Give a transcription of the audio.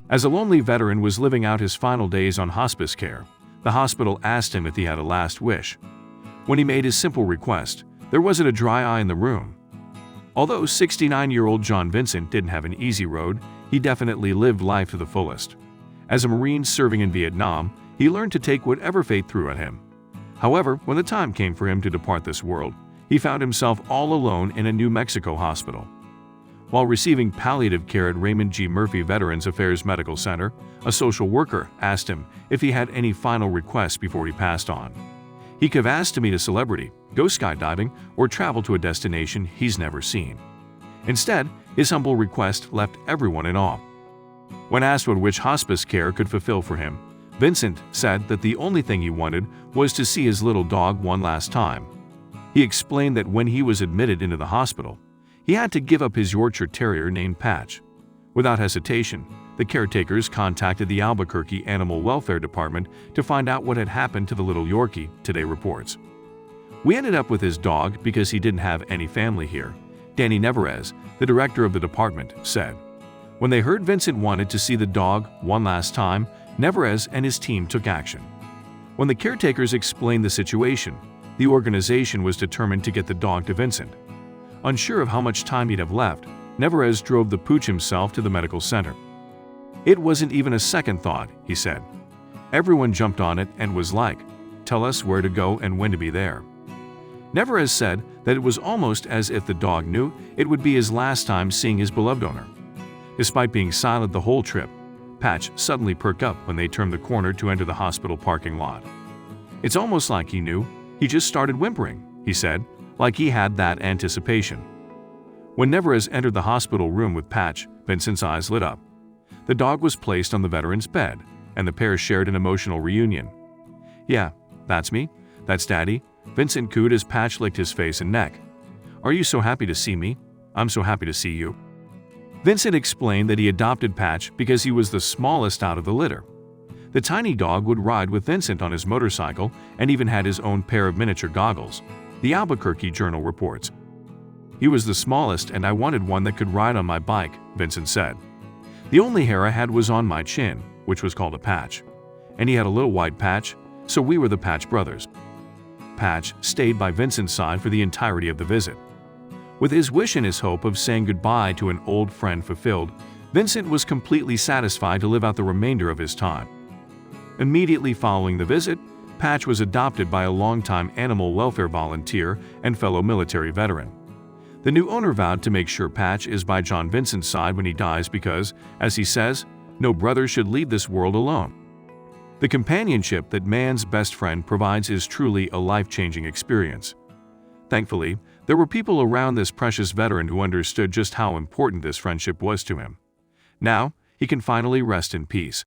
As a lonely veteran was living out his final days on hospice care, the hospital asked him if he had a last wish. When he made his simple request, there wasn't a dry eye in the room. Although 69-year-old John Vincent didn't have an easy road, he definitely lived life to the fullest. As a Marine serving in Vietnam, he learned to take whatever fate threw at him. However, when the time came for him to depart this world, he found himself all alone in a New Mexico hospital. While receiving palliative care at Raymond G. Murphy Veterans Affairs Medical Center, a social worker asked him if he had any final requests before he passed on. He could have asked to meet a celebrity, go skydiving, or travel to a destination he's never seen. Instead, his humble request left everyone in awe. When asked what which hospice care could fulfill for him, Vincent said that the only thing he wanted was to see his little dog one last time. He explained that when he was admitted into the hospital, he had to give up his Yorkshire Terrier named Patch. Without hesitation, the caretakers contacted the Albuquerque Animal Welfare Department to find out what had happened to the little Yorkie, Today reports. We ended up with his dog because he didn't have any family here, Danny Nevarez, the director of the department, said. When they heard Vincent wanted to see the dog one last time, Nevarez and his team took action. When the caretakers explained the situation, the organization was determined to get the dog to Vincent. Unsure of how much time he'd have left, Nevarez drove the pooch himself to the medical center. It wasn't even a second thought, he said. Everyone jumped on it and was like, tell us where to go and when to be there. Nevarez said that it was almost as if the dog knew it would be his last time seeing his beloved owner. Despite being silent the whole trip, Patch suddenly perked up when they turned the corner to enter the hospital parking lot. It's almost like he knew, he just started whimpering, he said, like he had that anticipation. When Nevarez entered the hospital room with Patch, Vincent's eyes lit up. The dog was placed on the veteran's bed, and the pair shared an emotional reunion. Yeah, that's me. That's Daddy, Vincent cooed as Patch licked his face and neck. Are you so happy to see me? I'm so happy to see you. Vincent explained that he adopted Patch because he was the smallest out of the litter. The tiny dog would ride with Vincent on his motorcycle and even had his own pair of miniature goggles, the Albuquerque Journal reports. He was the smallest and I wanted one that could ride on my bike, Vincent said. The only hair I had was on my chin, which was called a patch. And he had a little white patch, so we were the Patch brothers. Patch stayed by Vincent's side for the entirety of the visit. With his wish and his hope of saying goodbye to an old friend fulfilled, Vincent was completely satisfied to live out the remainder of his time. Immediately following the visit, Patch was adopted by a longtime animal welfare volunteer and fellow military veteran. The new owner vowed to make sure Patch is by John Vincent's side when he dies because, as he says, no brother should leave this world alone. The companionship that man's best friend provides is truly a life-changing experience. Thankfully, there were people around this precious veteran who understood just how important this friendship was to him. Now, he can finally rest in peace.